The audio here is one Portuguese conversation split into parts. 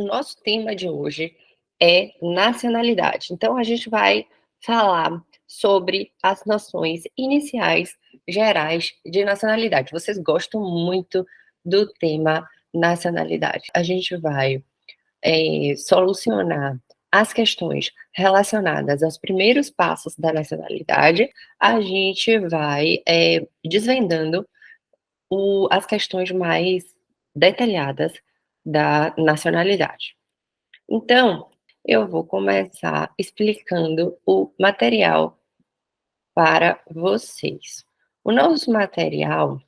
nosso tema de hoje é nacionalidade. Então, a gente vai falar sobre as noções iniciais gerais de nacionalidade. Vocês gostam muito do tema nacionalidade. A gente vai solucionar as questões relacionadas aos primeiros passos da nacionalidade. A gente vai desvendando as questões mais detalhadas da nacionalidade. Então, eu vou começar explicando o material para vocês. O nosso material,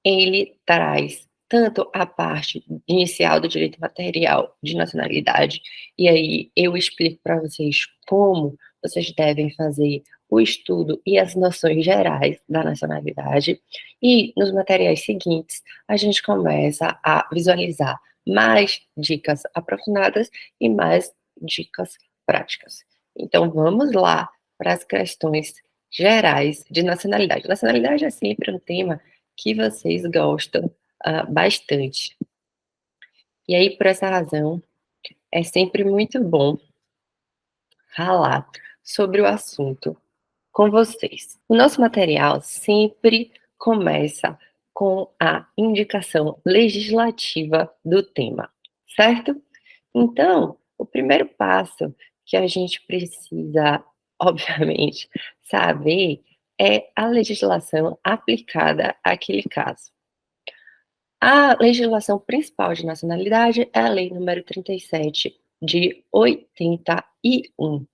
ele traz tanto a parte inicial do direito material de nacionalidade, e aí eu explico para vocês como vocês devem fazer o estudo e as noções gerais da nacionalidade, e nos materiais seguintes a gente começa a visualizar mais dicas aprofundadas e mais dicas práticas. Então vamos lá para as questões gerais de nacionalidade. Nacionalidade é sempre um tema que vocês gostam bastante. E aí, por essa razão, é sempre muito bom falar sobre o assunto com vocês. O nosso material sempre começa com a indicação legislativa do tema, certo? Então, o primeiro passo que a gente precisa, obviamente, saber é a legislação aplicada àquele caso. A legislação principal de nacionalidade é a Lei número 37 de 81.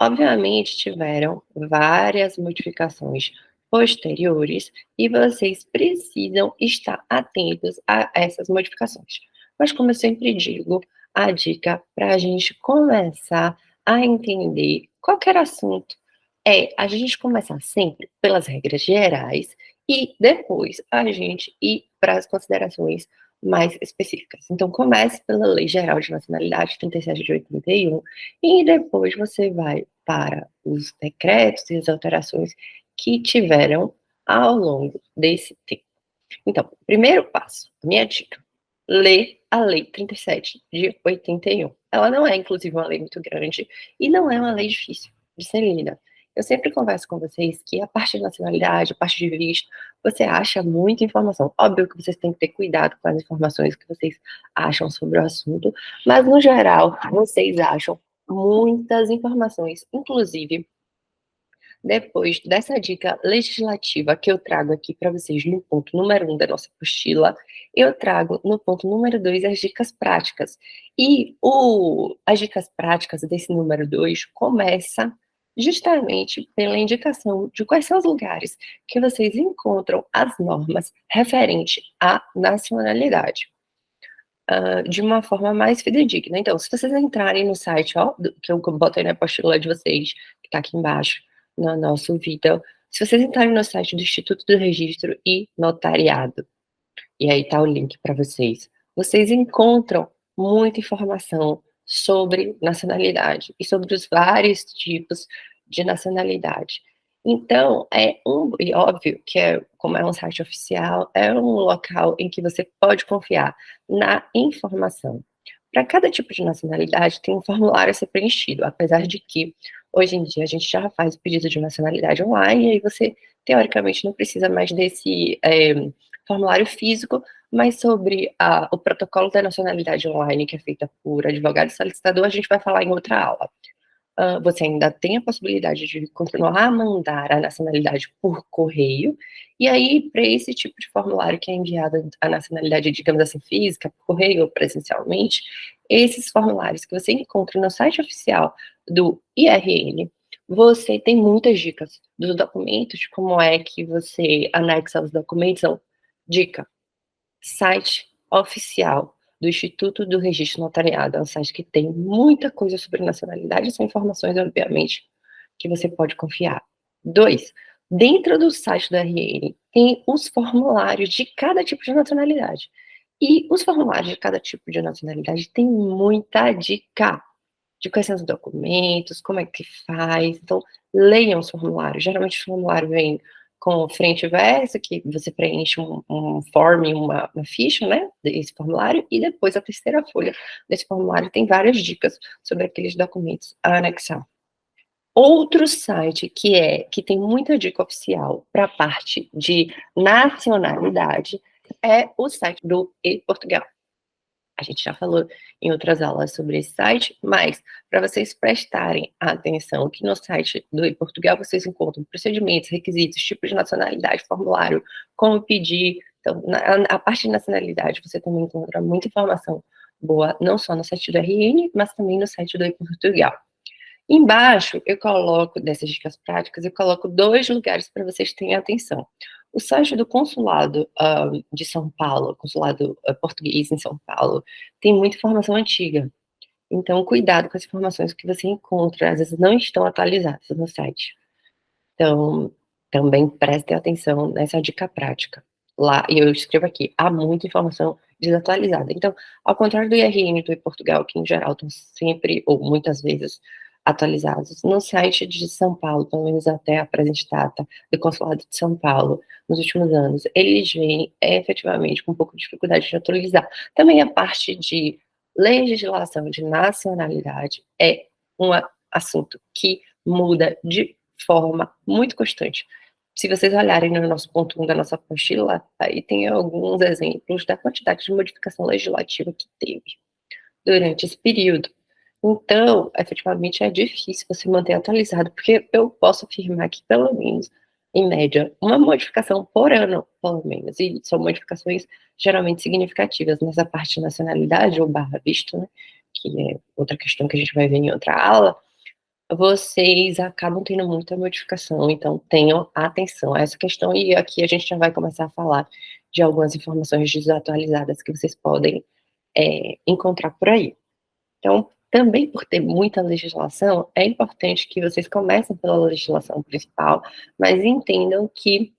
Obviamente, tiveram várias modificações posteriores e vocês precisam estar atentos a essas modificações. Mas, como eu sempre digo, a dica para a gente começar a entender qualquer assunto é a gente começar sempre pelas regras gerais e depois a gente ir para as considerações mais específicas. Então, comece pela Lei Geral de Nacionalidade 37 de 81 e depois você vai para os decretos e as alterações que tiveram ao longo desse tempo. Então, primeiro passo, minha dica, lê a Lei 37 de 81. Ela não é, inclusive, uma lei muito grande e não é uma lei difícil de ser lida. Eu sempre converso com vocês que a parte de nacionalidade, a parte de visto, você acha muita informação. Óbvio que vocês têm que ter cuidado com as informações que vocês acham sobre o assunto, mas, no geral, vocês acham muitas informações, inclusive depois dessa dica legislativa que eu trago aqui para vocês no ponto número 1 da nossa apostila, eu trago no ponto número 2 as dicas práticas. E as dicas práticas desse número 2 começa justamente pela indicação de quais são os lugares que vocês encontram as normas referentes à nacionalidade. De uma forma mais fidedigna. Então, se vocês entrarem no site, que eu botei na apostila de vocês, que está aqui embaixo, no nosso vídeo, se vocês entrarem no site do Instituto do Registro e Notariado, e aí tá o link para vocês encontram muita informação sobre nacionalidade e sobre os vários tipos de nacionalidade. Então, e óbvio que como é um site oficial, é um local em que você pode confiar na informação. Para cada tipo de nacionalidade tem um formulário a ser preenchido, apesar de que hoje em dia a gente já faz o pedido de nacionalidade online, e aí você, teoricamente, não precisa mais desse formulário físico, mas sobre o protocolo da nacionalidade online, que é feita por advogado e solicitador, a gente vai falar em outra aula. Você ainda tem a possibilidade de continuar a mandar a nacionalidade por correio, e aí, para esse tipo de formulário que é enviado a nacionalidade, digamos assim, física, por correio ou presencialmente, esses formulários que você encontra no site oficial do IRN, você tem muitas dicas dos documentos, de como é que você anexa os documentos. Então, dica, site oficial do Instituto do Registro Notariado. É um site que tem muita coisa sobre nacionalidade, são informações, obviamente, que você pode confiar. 2, dentro do site do RN, tem os formulários de cada tipo de nacionalidade. E os formulários de cada tipo de nacionalidade tem muita dica de quais são os documentos, como é que faz. Então, leiam os formulários. Geralmente o formulário vem com frente e verso, que você preenche um form, uma ficha, né, desse formulário, e depois a terceira folha desse formulário tem várias dicas sobre aqueles documentos a anexar. Outro site que tem muita dica oficial para a parte de nacionalidade é o site do ePortugal. A gente já falou em outras aulas sobre esse site, mas para vocês prestarem atenção que no site do ePortugal vocês encontram procedimentos, requisitos, tipo de nacionalidade, formulário, como pedir. Então, a parte de nacionalidade você também encontra muita informação boa, não só no site do RN, mas também no site do ePortugal. Embaixo, eu coloco, dessas dicas práticas, eu coloco 2 lugares para vocês terem atenção. O site do consulado de São Paulo, consulado português em São Paulo, tem muita informação antiga. Então, cuidado com as informações que você encontra, às vezes não estão atualizadas no site. Então, também prestem atenção nessa dica prática. Lá, e eu escrevo aqui, há muita informação desatualizada. Então, ao contrário do IRN do Portugal, que em geral estão sempre, ou muitas vezes, atualizados, no site de São Paulo, pelo menos até a presente data, do Consulado de São Paulo, nos últimos anos, eles vêm efetivamente com um pouco de dificuldade de atualizar. Também a parte de legislação de nacionalidade é um assunto que muda de forma muito constante. Se vocês olharem no nosso ponto 1 da nossa apostila, aí tem alguns exemplos da quantidade de modificação legislativa que teve durante esse período. Então, efetivamente, é difícil você manter atualizado, porque eu posso afirmar que, pelo menos, em média, uma modificação por ano, pelo menos, e são modificações geralmente significativas nessa parte de nacionalidade ou barra visto, né, que é outra questão que a gente vai ver em outra aula, vocês acabam tendo muita modificação, então tenham atenção a essa questão, e aqui a gente já vai começar a falar de algumas informações desatualizadas que vocês podem encontrar por aí. Então, também por ter muita legislação, é importante que vocês comecem pela legislação principal, mas entendam que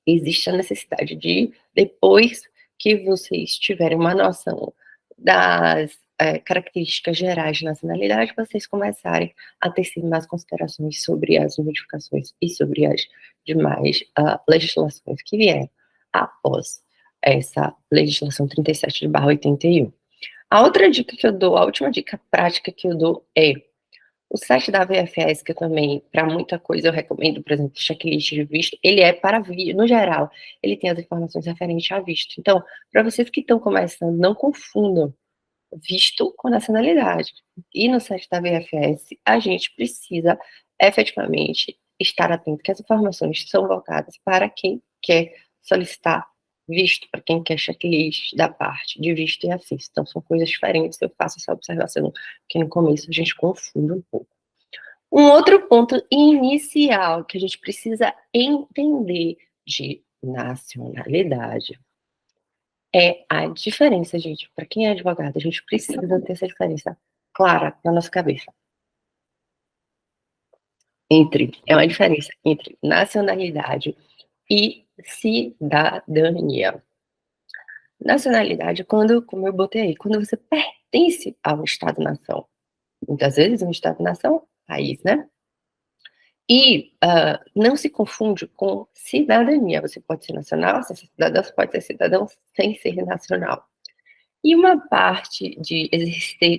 existe a necessidade de, depois que vocês tiverem uma noção das características gerais de nacionalidade, vocês começarem a tecer mais considerações sobre as modificações e sobre as demais legislações que vieram após essa legislação 37/81. A outra dica que eu dou, a última dica prática que eu dou é o site da VFS, que eu também, para muita coisa, eu recomendo, por exemplo, checklist de visto, ele é para visto, no geral, ele tem as informações referentes a visto. Então, para vocês que estão começando, não confundam visto com nacionalidade. E no site da VFS, a gente precisa efetivamente estar atento que as informações são voltadas para quem quer solicitar visto, para quem quer checklist da parte de visto e afins. Então, são coisas diferentes, eu faço essa observação, que no começo a gente confunde um pouco. Um outro ponto inicial que a gente precisa entender de nacionalidade é a diferença, gente. Para quem é advogado, a gente precisa ter essa diferença clara na nossa cabeça. É uma diferença entre nacionalidade e cidadania. Nacionalidade, como eu botei aí, quando você pertence a um Estado-nação. Muitas vezes um Estado-nação, país, né? E não se confunde com cidadania. Você pode ser nacional, ser cidadão, você pode ser cidadão sem ser nacional. E uma parte de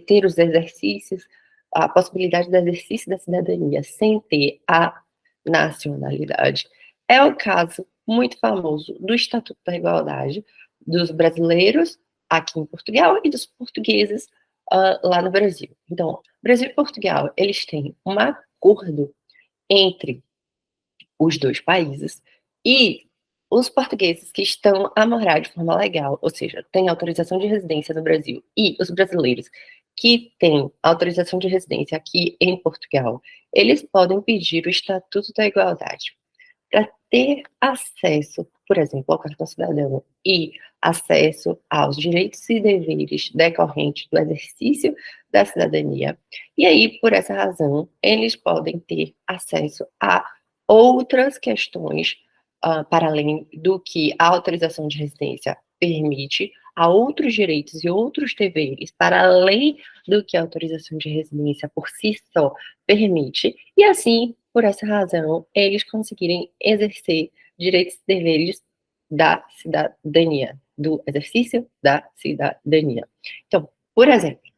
ter os exercícios, a possibilidade do exercício da cidadania sem ter a nacionalidade, é o caso muito famoso do Estatuto da Igualdade dos brasileiros aqui em Portugal e dos portugueses lá no Brasil. Então, Brasil e Portugal, eles têm um acordo entre os dois países, e os portugueses que estão a morar de forma legal, ou seja, têm autorização de residência no Brasil, e os brasileiros que têm autorização de residência aqui em Portugal, eles podem pedir o Estatuto da Igualdade para ter acesso, por exemplo, ao cartão cidadão e acesso aos direitos e deveres decorrentes do exercício da cidadania. E aí, por essa razão, eles podem ter acesso a outras questões, para além do que a autorização de residência permite, a outros direitos e outros deveres, para além do que a autorização de residência por si só permite, e assim, por essa razão, eles conseguirem exercer direitos e deveres da cidadania, do exercício da cidadania. Então, por exemplo,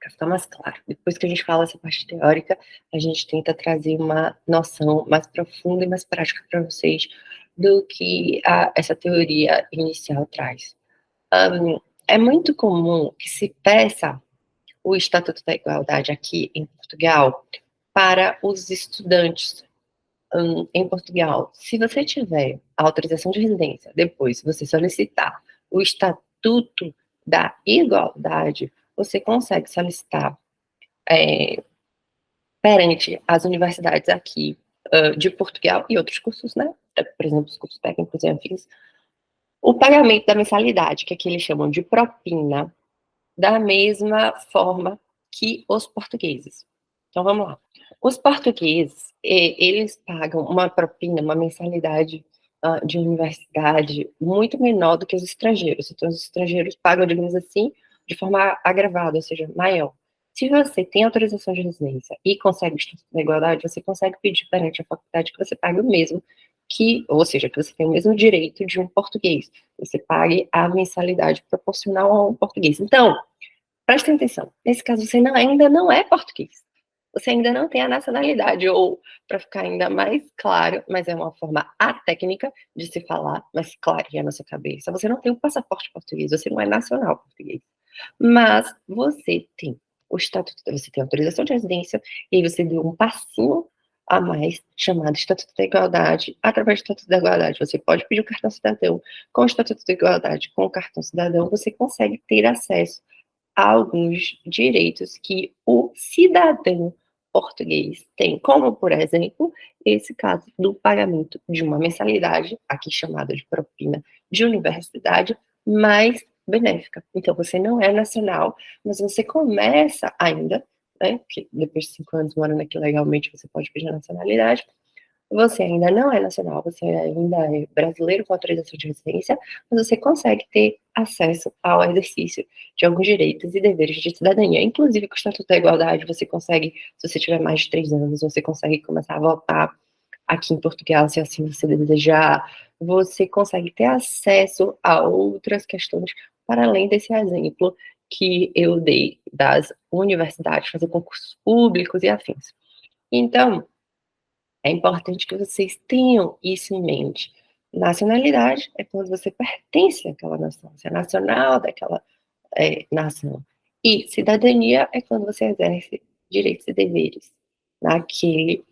para ficar mais claro, depois que a gente fala essa parte teórica, a gente tenta trazer uma noção mais profunda e mais prática para vocês do que essa teoria inicial traz. É muito comum que se peça o Estatuto da Igualdade aqui em Portugal para os estudantes em Portugal. Se você tiver a autorização de residência, depois você solicitar o Estatuto da Igualdade, você consegue solicitar perante as universidades aqui de Portugal e outros cursos, né? Por exemplo, os cursos técnicos e afins, o pagamento da mensalidade, que aqui eles chamam de propina, da mesma forma que os portugueses. Então, vamos lá. Os portugueses, eles pagam uma propina, uma mensalidade de universidade muito menor do que os estrangeiros. Então, os estrangeiros pagam, digamos assim, de forma agravada, ou seja, maior. Se você tem autorização de residência e consegue o Estatuto da Igualdade, você consegue pedir perante a faculdade que você pague o mesmo ou seja, que você tem o mesmo direito de um português. Você pague a mensalidade proporcional a um português. Então, presta atenção, nesse caso você ainda não é português. Você ainda não tem a nacionalidade, ou, para ficar ainda mais claro, mas é uma forma técnica de se falar, mas clareia na sua cabeça, você não tem o passaporte português, você não é nacional português. Mas você tem o estatuto, você tem a autorização de residência, e aí você deu um passinho a mais, chamado Estatuto da Igualdade. Através do Estatuto da Igualdade, você pode pedir o cartão cidadão. Com o Estatuto da Igualdade, com o cartão cidadão, você consegue ter acesso a alguns direitos que o cidadão português tem, como, por exemplo, esse caso do pagamento de uma mensalidade, aqui chamada de propina de universidade, mais benéfica. Então, você não é nacional, mas você começa ainda, né, porque depois de 5 anos morando aqui legalmente, você pode pedir nacionalidade, você ainda não é nacional, você ainda é brasileiro com autorização de residência, mas você consegue ter acesso ao exercício de alguns direitos e deveres de cidadania. Inclusive, com o Estatuto da Igualdade, você consegue, se você tiver mais de 3 anos, você consegue começar a votar aqui em Portugal, se assim você desejar. Você consegue ter acesso a outras questões, para além desse exemplo que eu dei das universidades, fazer concursos públicos e afins. Então, é importante que vocês tenham isso em mente. Nacionalidade é quando você pertence àquela nação, você é nacional daquela nação. E cidadania é quando você exerce direitos e deveres naquele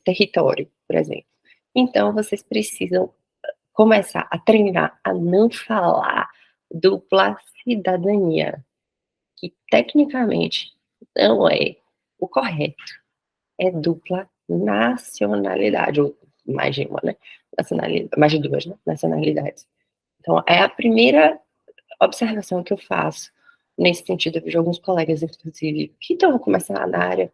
território, por exemplo. Então, vocês precisam começar a treinar a não falar dupla cidadania, que tecnicamente não é o correto, é dupla nacionalidade, ou mais de uma, né? Nacionalidade, mais de duas, né? Nacionalidades. Então, é a primeira observação que eu faço nesse sentido. Eu vejo alguns colegas, inclusive, que estão começando na área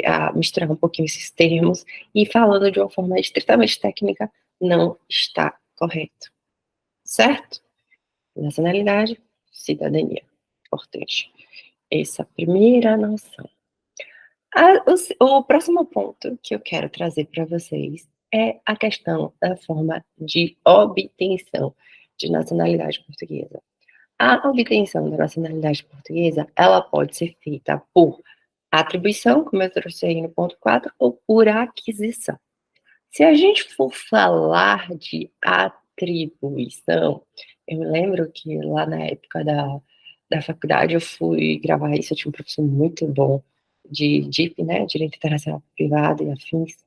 a misturar um pouquinho esses termos e falando de uma forma estritamente técnica, não está correto. Certo? Nacionalidade, cidadania. Importante. Essa primeira noção. O próximo ponto que eu quero trazer para vocês é a questão da forma de obtenção de nacionalidade portuguesa. A obtenção da nacionalidade portuguesa, ela pode ser feita por atribuição, como eu trouxe aí no ponto 4, ou por aquisição. Se a gente for falar de atribuição, eu me lembro que lá na época da faculdade eu fui gravar isso, eu tinha um professor muito bom de DIP, né, Direito Internacional Privado e afins,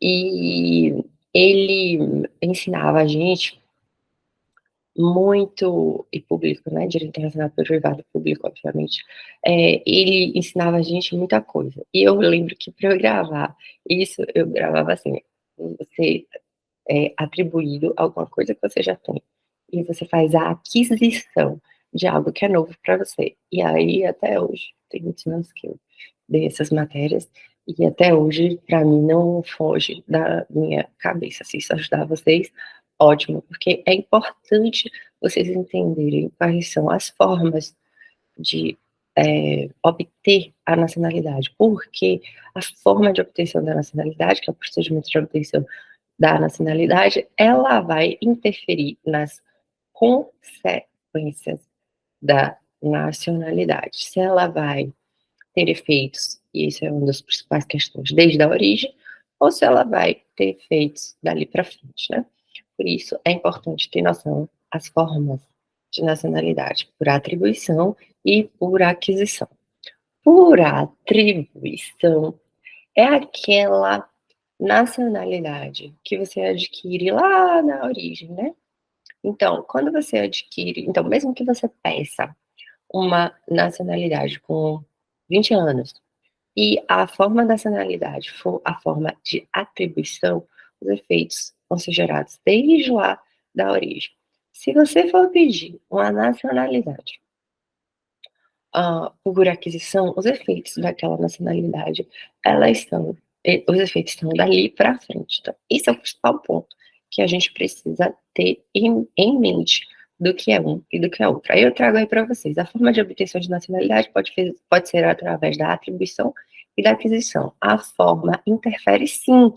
e ele ensinava a gente muito, e público, né, Direito Internacional Privado e Público, obviamente, ele ensinava a gente muita coisa, e eu lembro que para eu gravar isso, eu gravava assim, você atribuído alguma coisa que você já tem, e você faz a aquisição de algo que é novo para você. E aí, até hoje, tem muitos anos que eu dei essas matérias, e até hoje, para mim, não foge da minha cabeça. Se isso ajudar vocês, ótimo, porque é importante vocês entenderem quais são as formas de obter a nacionalidade, porque a forma de obtenção da nacionalidade, que é o procedimento de obtenção da nacionalidade, ela vai interferir nas consequências da nacionalidade. Se ela vai ter efeitos, e isso é uma das principais questões, desde a origem, ou se ela vai ter efeitos dali para frente, né? Por isso, é importante ter noção as formas de nacionalidade, por atribuição e por aquisição. Por atribuição, é aquela nacionalidade que você adquire lá na origem, né? Então, quando você adquire, então, mesmo que você peça uma nacionalidade com 20 anos e a forma da nacionalidade for a forma de atribuição, os efeitos vão ser gerados desde lá da origem. Se você for pedir uma nacionalidade por aquisição, os efeitos daquela nacionalidade, os efeitos estão dali para frente. Então, esse é o principal ponto que a gente precisa ter em mente do que é um e do que é outro. Aí eu trago aí para vocês, a forma de obtenção de nacionalidade pode ser através da atribuição e da aquisição. A forma interfere sim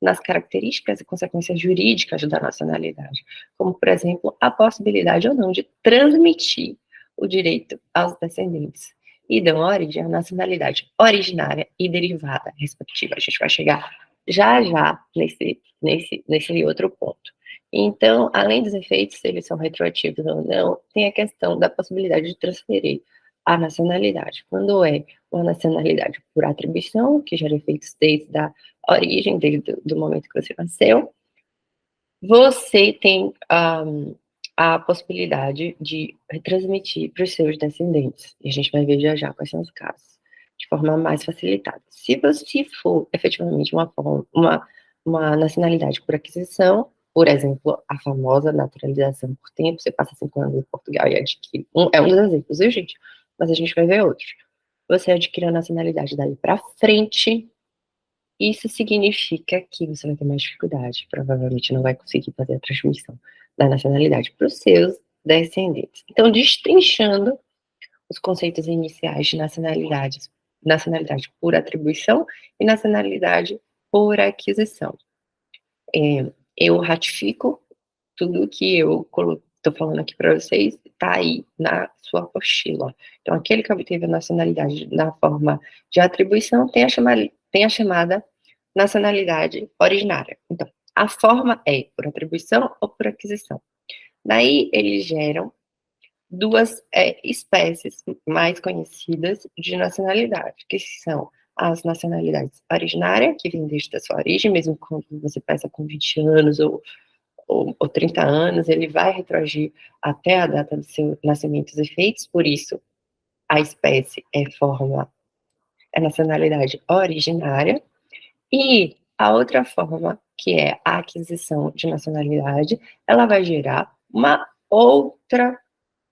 nas características e consequências jurídicas da nacionalidade, como, por exemplo, a possibilidade ou não de transmitir o direito aos descendentes e dão origem à nacionalidade originária e derivada, respectiva. A gente vai chegar já já nesse outro ponto. Então, além dos efeitos, se eles são retroativos ou não, tem a questão da possibilidade de transferir a nacionalidade. Quando é uma nacionalidade por atribuição, que gera efeitos desde a origem, desde o momento que você nasceu, você tem a possibilidade de transmitir para os seus descendentes. E a gente vai ver já já quais são os casos, de forma mais facilitada. Se você for efetivamente uma nacionalidade por aquisição, por exemplo, a famosa naturalização por tempo, você passa 5 anos em Portugal e adquire. É um dos exemplos, viu, gente? Mas a gente vai ver outros. Você adquire a nacionalidade daí para frente. Isso significa que você vai ter mais dificuldade, provavelmente não vai conseguir fazer a transmissão da nacionalidade para os seus descendentes. Então, destrinchando os conceitos iniciais de nacionalidade por atribuição e nacionalidade por aquisição. Eu ratifico tudo que eu estou falando aqui para vocês, está aí na sua apostila. Então, aquele que obteve a nacionalidade na forma de atribuição tem a chamada nacionalidade originária. Então, a forma é por atribuição ou por aquisição. Daí, eles geram duas espécies mais conhecidas de nacionalidade, que são as nacionalidades originárias, que vêm desde a sua origem, mesmo quando você peça com 20 anos ou 30 anos, ele vai retroagir até a data do seu nascimento e efeitos, por isso a espécie é nacionalidade originária, e a outra forma, que é a aquisição de nacionalidade, ela vai gerar uma outra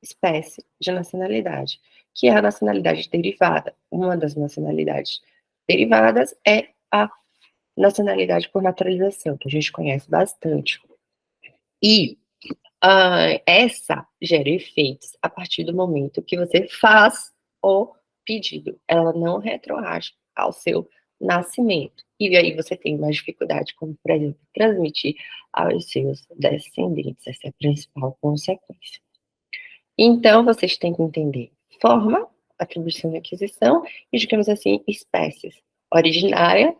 espécie de nacionalidade, que é a nacionalidade derivada. Uma das nacionalidades derivadas é a nacionalidade por naturalização, que a gente conhece bastante. E essa gera efeitos a partir do momento que você faz o pedido. Ela não retroage ao seu nascimento. E aí você tem mais dificuldade, como, por exemplo, transmitir aos seus descendentes. Essa é a principal consequência. Então, vocês têm que entender forma, atribuição e aquisição, e, digamos assim, espécies. Originária,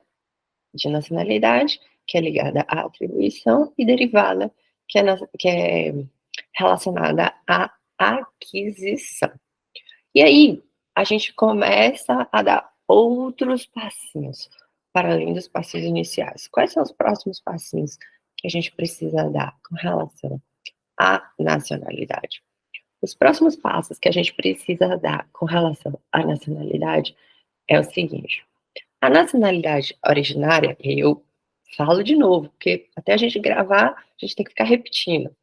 de nacionalidade, que é ligada à atribuição, e derivada, que é relacionada à aquisição. E aí, a gente começa a dar outros passinhos, para além dos passinhos iniciais. Quais são os próximos passinhos que a gente precisa dar com relação à nacionalidade? Os próximos passos que a gente precisa dar com relação à nacionalidade é o seguinte: a nacionalidade originária, eu falo de novo, porque até a gente gravar, a gente tem que ficar repetindo.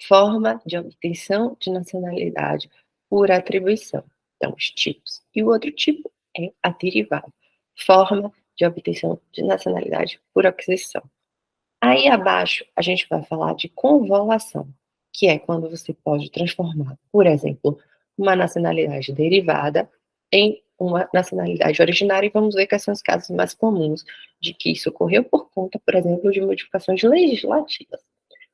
Forma de obtenção de nacionalidade por atribuição. Então, os tipos. E o outro tipo é a derivada. Forma de obtenção de nacionalidade por aquisição. Aí abaixo, a gente vai falar de convolução, que é quando você pode transformar, por exemplo, uma nacionalidade derivada em uma nacionalidade originária e vamos ver quais são os casos mais comuns de que isso ocorreu por conta, por exemplo, de modificações legislativas.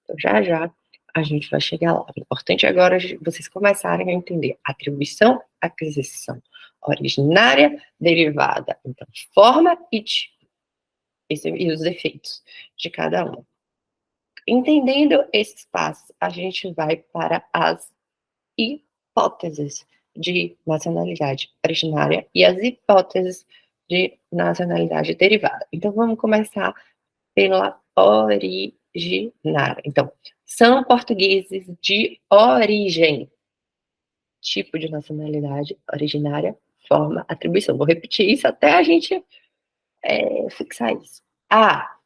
Então, já já a gente vai chegar lá. O importante agora é vocês começarem a entender atribuição, aquisição, originária, derivada, então, forma e tipo, e os efeitos de cada um. Entendendo esses passos, a gente vai para as hipóteses de nacionalidade originária e as hipóteses de nacionalidade derivada. Então, vamos começar pela originária. Então, são portugueses de origem, tipo de nacionalidade originária, forma, atribuição. Vou repetir isso até a gente fixar isso. A,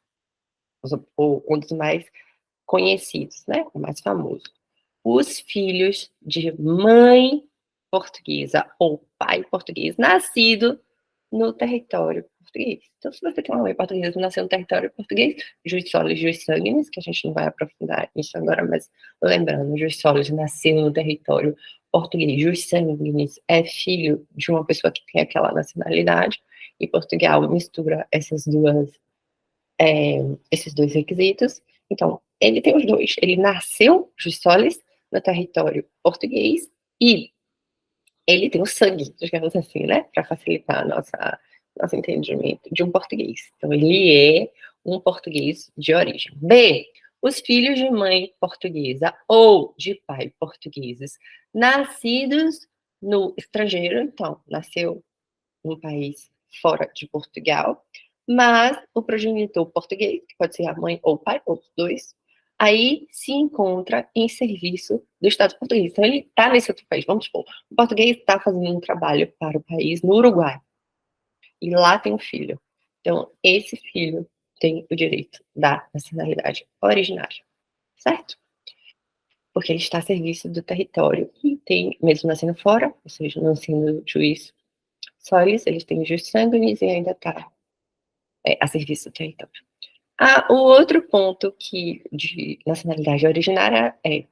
um dos mais conhecidos, né? O mais famoso. Os filhos de mãe portuguesa ou pai português nascido no território português. Então, se você tem uma mãe portuguesa que nasceu no território português, Juiz Solis, Juiz Sanguinis, que a gente não vai aprofundar isso agora, mas lembrando, Juiz Solis nasceu no território português, Juiz Sanguinis é filho de uma pessoa que tem aquela nacionalidade, e Portugal mistura esses dois requisitos. Então, ele tem os dois. Ele nasceu, Juiz Solis, no território português, e ele tem o sangue, digamos assim, né, para facilitar nosso entendimento, de um português. Então, ele é um português de origem. B, os filhos de mãe portuguesa ou de pai portugueses, nascidos no estrangeiro, então, nasceu num país fora de Portugal, mas o progenitor português, que pode ser a mãe ou o pai, ou os dois, aí se encontra em serviço do Estado português. Então, ele está nesse outro país. Vamos supor, o português está fazendo um trabalho para o país no Uruguai, e lá tem um filho. Então, esse filho tem o direito da nacionalidade originária, certo? Porque ele está a serviço do território e tem, mesmo nascendo fora, ou seja, não sendo juiz só isso, eles têm jus sanguinis e ainda está a serviço do território. O outro ponto de nacionalidade originária é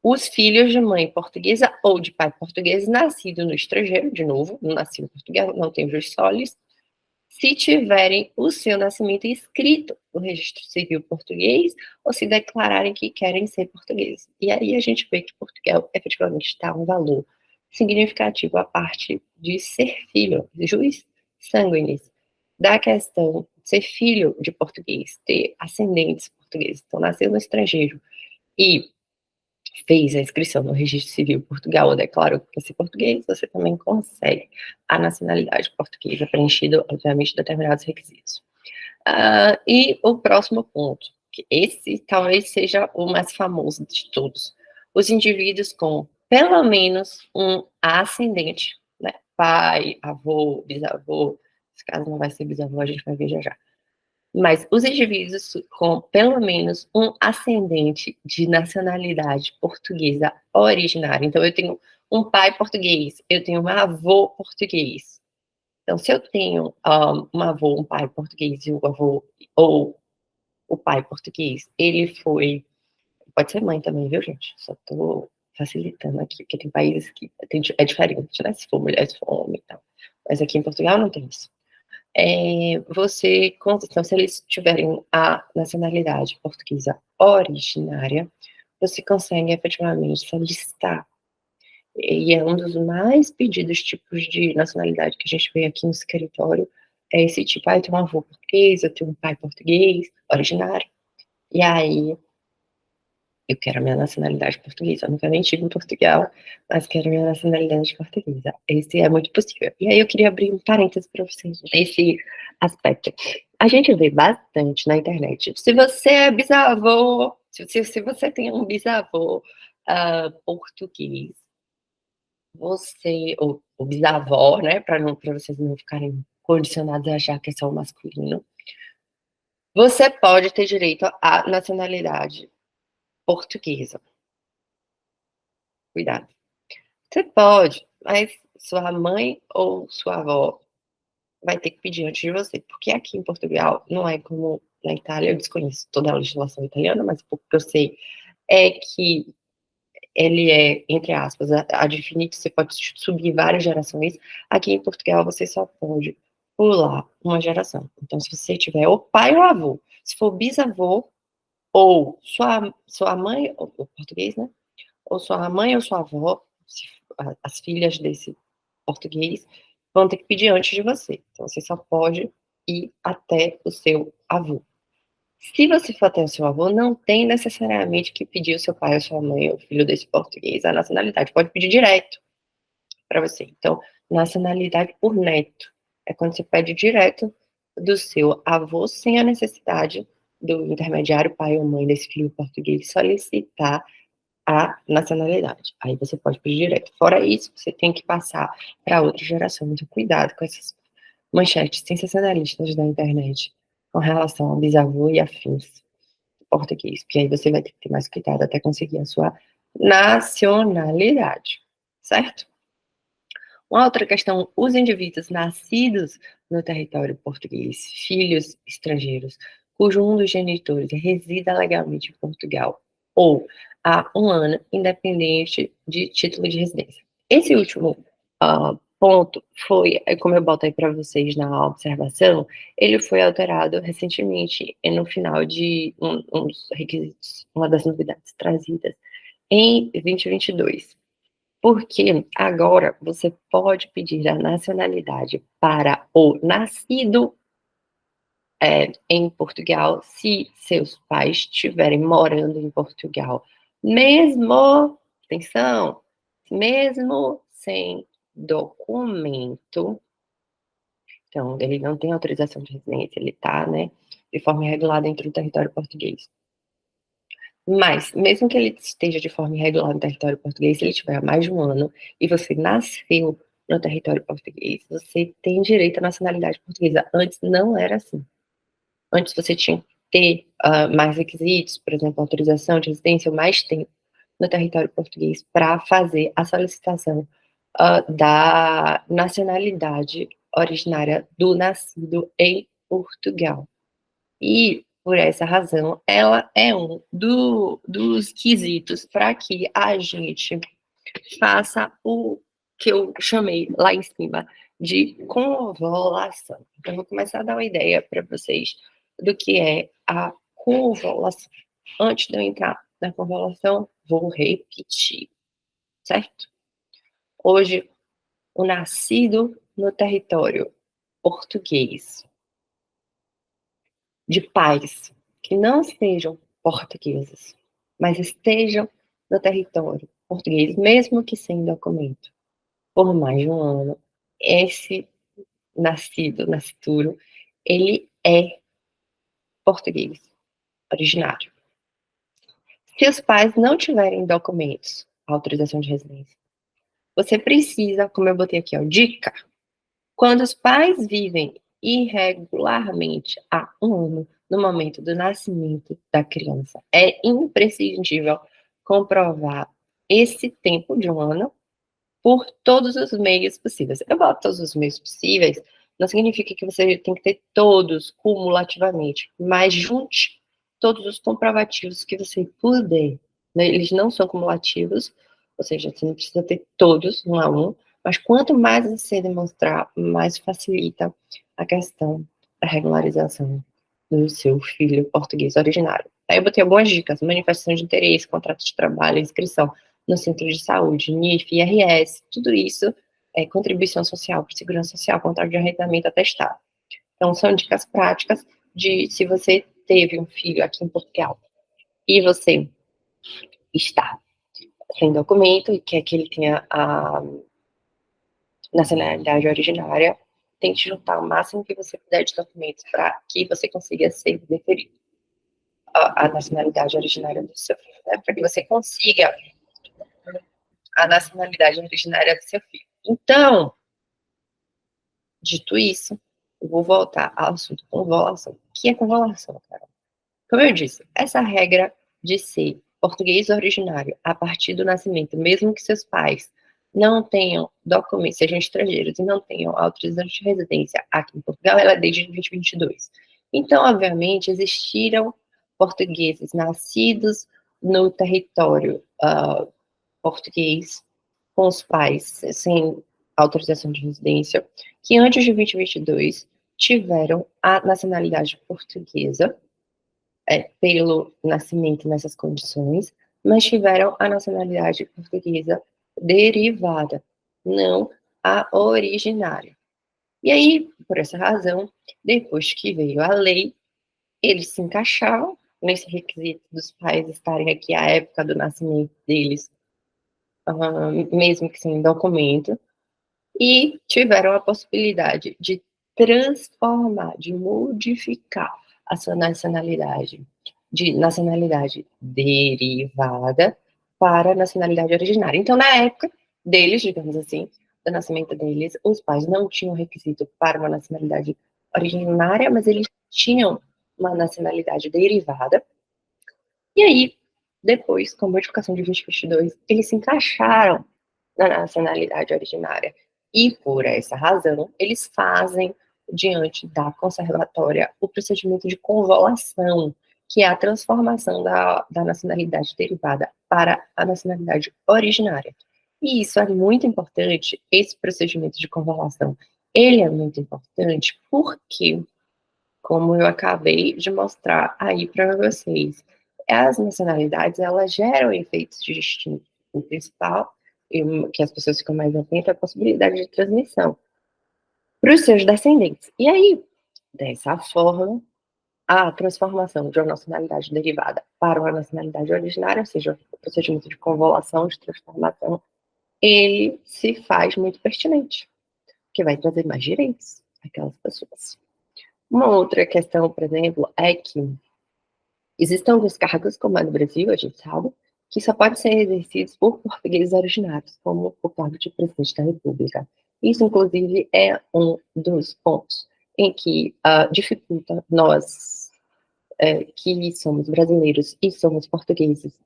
os filhos de mãe portuguesa ou de pai português nascido no estrangeiro, de novo, não nascido em Portugal, não tem jus solis, se tiverem o seu nascimento inscrito no registro civil português ou se declararem que querem ser portugueses. E aí a gente vê que Portugal efetivamente dá um valor significativo à parte de ser filho, de juiz sanguinis, da questão de ser filho de português, ter ascendentes portugueses, então nasceu no estrangeiro e fez a inscrição no registro civil Portugal ou declarou que quer ser português, você também consegue a nacionalidade portuguesa, preenchido, obviamente, determinados requisitos. E o próximo ponto, que esse talvez seja o mais famoso de todos, os indivíduos com pelo menos um ascendente, né, pai, avô, bisavô, nesse caso não vai ser bisavô, a gente vai ver já já, mas os indivíduos com pelo menos um ascendente de nacionalidade portuguesa originária. Então, eu tenho um pai português, eu tenho um avô português. Então, se eu tenho um avô, um pai português e o avô ou o pai português, ele foi. Pode ser mãe também, viu, gente? Só estou facilitando aqui, porque tem países que é diferente, né? Se for mulher, se for homem e tal. Mas aqui em Portugal não tem isso. Então, se eles tiverem a nacionalidade portuguesa originária, você consegue efetivamente solicitar. E é um dos mais pedidos tipos de nacionalidade que a gente vê aqui no escritório, é esse tipo, eu tenho um avô português, eu tenho um pai português, originário, e aí eu quero a minha nacionalidade portuguesa. Eu nunca nem estive em Portugal, mas quero a minha nacionalidade portuguesa. Esse é muito possível. E aí eu queria abrir um parênteses para vocês nesse aspecto. A gente vê bastante na internet. Se você é bisavô, se você tem um bisavô português, ou bisavó, né, para vocês não ficarem condicionados a achar que é só o masculino, você pode ter direito à nacionalidade portuguesa. Cuidado. Você pode, mas sua mãe ou sua avó vai ter que pedir antes de você, porque aqui em Portugal não é como na Itália, eu desconheço toda a legislação italiana, mas o pouco que eu sei é que ele é, entre aspas, a definir que você pode subir várias gerações. Aqui em Portugal, você só pode pular uma geração. Então, se você tiver o pai ou avô, se for bisavô, ou sua mãe, o português, né? Ou sua mãe ou sua avó, as filhas desse português, vão ter que pedir antes de você. Então, você só pode ir até o seu avô. Se você for até o seu avô, não tem necessariamente que pedir o seu pai ou sua mãe, ou filho desse português, a nacionalidade. Pode pedir direto para você. Então, nacionalidade por neto. É quando você pede direto do seu avô, sem a necessidade do intermediário, pai ou mãe desse filho português, solicitar a nacionalidade. Aí você pode pedir direto. Fora isso, você tem que passar para outra geração. Muito cuidado com essas manchetes sensacionalistas da internet com relação ao bisavô e afins português, porque aí você vai ter que ter mais cuidado até conseguir a sua nacionalidade, certo? Uma outra questão, os indivíduos nascidos no território português, filhos estrangeiros, cujo um dos genitores resida legalmente em Portugal ou há um ano, independente de título de residência. Esse último ponto foi, como eu botei para vocês na observação, ele foi alterado recentemente no final de um dos requisitos, uma das novidades trazidas em 2022. Porque agora você pode pedir a nacionalidade para o nascido em Portugal, se seus pais estiverem morando em Portugal, mesmo, atenção, mesmo sem documento, então ele não tem autorização de residência, ele está, né, de forma irregular dentro do território português. Mas, mesmo que ele esteja de forma irregular no território português, se ele tiver há mais de um ano e você nasceu no território português, você tem direito à nacionalidade portuguesa. Antes não era assim. Antes você tinha que ter mais requisitos, por exemplo, autorização de residência ou mais tempo no território português para fazer a solicitação da nacionalidade originária do nascido em Portugal. E, por essa razão, ela é um dos quesitos para que a gente faça o que eu chamei lá em cima de convolução. Então, eu vou começar a dar uma ideia para vocês do que é a convolução. Antes de eu entrar na convolução, vou repetir, certo? Hoje, o nascido no território português de pais que não sejam portugueses, mas estejam no território português, mesmo que sem documento, por mais de um ano, esse nascituro, ele é português originário. Se os pais não tiverem documentos, autorização de residência, você precisa, como eu botei aqui, ó, dica, quando os pais vivem irregularmente há um ano no momento do nascimento da criança, é imprescindível comprovar esse tempo de um ano por todos os meios possíveis. Eu boto todos os meios possíveis, não significa que você tem que ter todos cumulativamente, mas junte todos os comprovativos que você puder. Né? Eles não são cumulativos, ou seja, você não precisa ter todos, um a um, mas quanto mais você demonstrar, mais facilita a questão da regularização do seu filho português originário. Aí eu botei algumas dicas: manifestação de interesse, contrato de trabalho, inscrição no centro de saúde, NIF, IRS, tudo isso é contribuição social, por segurança social, contrato de arrendamento atestado. Então, são dicas práticas de se você teve um filho aqui em Portugal e você está sem documento e quer que ele tenha a nacionalidade originária, tente juntar o máximo que você puder de documentos para que você consiga ser deferido a nacionalidade originária do seu filho, né? Para que você consiga a nacionalidade originária do seu filho. Então, dito isso, eu vou voltar ao assunto convolução. O que é convolução, Carol? Como eu disse, essa regra de ser português originário a partir do nascimento, mesmo que seus pais não tenham documentos, sejam estrangeiros e não tenham autorização de residência aqui em Portugal, ela é desde 2022. Então, obviamente, existiram portugueses nascidos no território português com os pais sem autorização de residência, que antes de 2022 tiveram a nacionalidade portuguesa, pelo nascimento nessas condições, mas tiveram a nacionalidade portuguesa derivada, não a originária. E aí, por essa razão, depois que veio a lei, eles se encaixaram nesse requisito dos pais estarem aqui à época do nascimento deles, mesmo que sem documento, e tiveram a possibilidade de transformar, de modificar a sua nacionalidade de nacionalidade derivada para nacionalidade originária. Então, na época deles, digamos assim, do nascimento deles, os pais não tinham requisito para uma nacionalidade originária, mas eles tinham uma nacionalidade derivada. E aí, depois, com a modificação de 2022, eles se encaixaram na nacionalidade originária. E, por essa razão, eles fazem, diante da conservatória, o procedimento de convolução, que é a transformação da nacionalidade derivada para a nacionalidade originária. E isso é muito importante, esse procedimento de convolução. Ele é muito importante porque, como eu acabei de mostrar aí para vocês, as nacionalidades, elas geram efeitos distintos. O principal, que as pessoas ficam mais atentas, é a possibilidade de transmissão para os seus descendentes. E aí, dessa forma, a transformação de uma nacionalidade derivada para uma nacionalidade originária, ou seja, o procedimento de convolução, de transformação, ele se faz muito pertinente, que vai trazer mais direitos àquelas pessoas. Uma outra questão, por exemplo, é que existem alguns cargos, como é no Brasil, a gente sabe, que só podem ser exercidos por portugueses originários, como o cargo de presidente da República. Isso, inclusive, é um dos pontos em que dificulta nós, que somos brasileiros e somos portugueses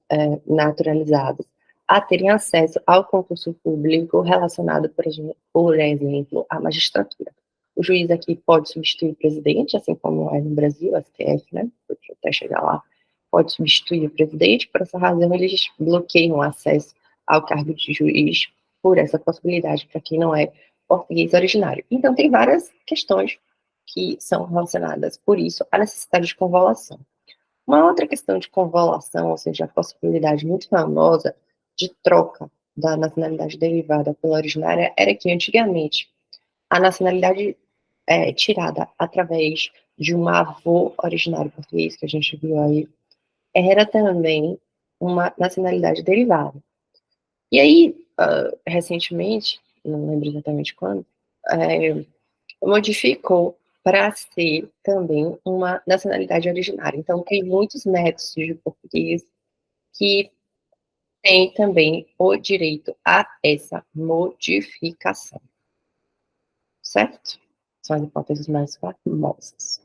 naturalizados, a terem acesso ao concurso público relacionado, por exemplo, à magistratura. O juiz aqui pode substituir o presidente, assim como é no Brasil, a STF, né? Porque até chegar lá, pode substituir o presidente. Por essa razão, eles bloqueiam o acesso ao cargo de juiz por essa possibilidade para quem não é português originário. Então, tem várias questões que são relacionadas, por isso, à necessidade de convolução. Uma outra questão de convolução, ou seja, a possibilidade muito famosa de troca da nacionalidade derivada pela originária, era que antigamente a nacionalidade tirada através de um avô originário português, que a gente viu aí, era também uma nacionalidade derivada. E aí, recentemente, não lembro exatamente quando, modificou para ser também uma nacionalidade originária. Então, tem muitos netos de português que têm também o direito a essa modificação, certo? São as hipóteses mais famosas.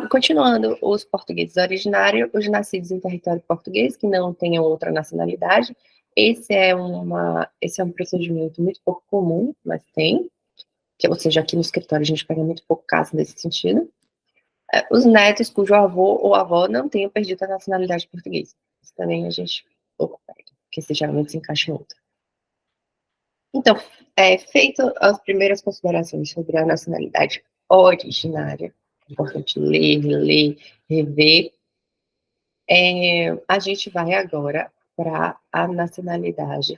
Continuando, os portugueses originários, os nascidos em território português, que não tenham outra nacionalidade, esse é um procedimento muito pouco comum, mas tem, ou seja, aqui no escritório a gente pega muito pouco caso nesse sentido. Os netos cujo avô ou avó não tenham perdido a nacionalidade portuguesa. Isso também a gente pouco pega, porque se geralmente se encaixa em outra. Então, feito as primeiras considerações sobre a nacionalidade originária, é importante ler, reler, rever, a gente vai agora para a nacionalidade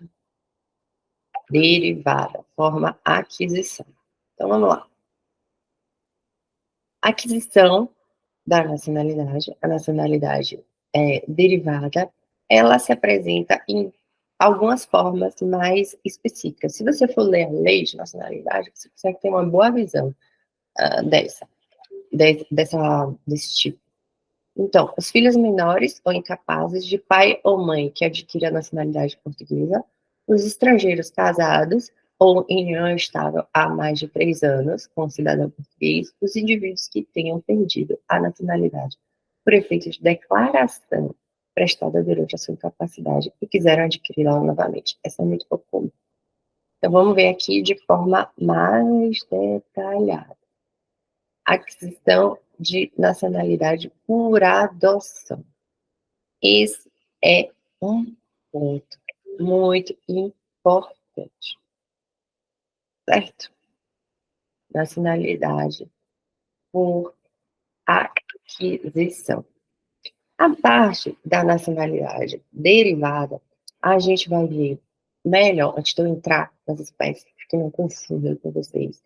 derivada, forma aquisição. Então, vamos lá. Aquisição da nacionalidade, a nacionalidade derivada, ela se apresenta em algumas formas mais específicas. Se você for ler a lei de nacionalidade, você consegue ter uma boa visão desse tipo. Então, os filhos menores ou incapazes de pai ou mãe que adquirem a nacionalidade portuguesa, os estrangeiros casados ou em união estável há mais de 3 anos com cidadão português, os indivíduos que tenham perdido a nacionalidade por efeito de declaração prestada durante a sua incapacidade e quiseram adquiri-la novamente. Essa é muito pouco comum. Então, vamos ver aqui de forma mais detalhada. Aquisição de nacionalidade por adoção. Esse é um ponto. muito importante, certo? Nacionalidade por aquisição. A parte da nacionalidade derivada, a gente vai ver melhor, antes de eu entrar nas espécies, que não confunda com vocês,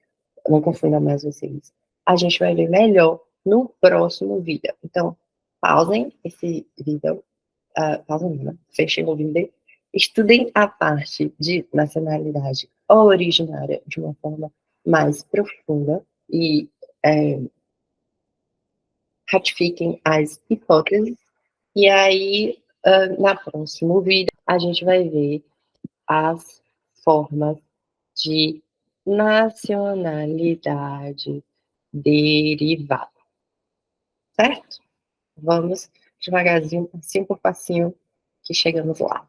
não confunda mais vocês. A gente vai ver melhor no próximo vídeo. Então, pausem esse vídeo, pausem não, né? Fechem o vídeo, estudem a parte de nacionalidade originária de uma forma mais profunda e ratifiquem as hipóteses. E aí, na próximo vídeo, a gente vai ver as formas de nacionalidade derivada, certo? Vamos devagarzinho, passinho por passinho, que chegamos lá.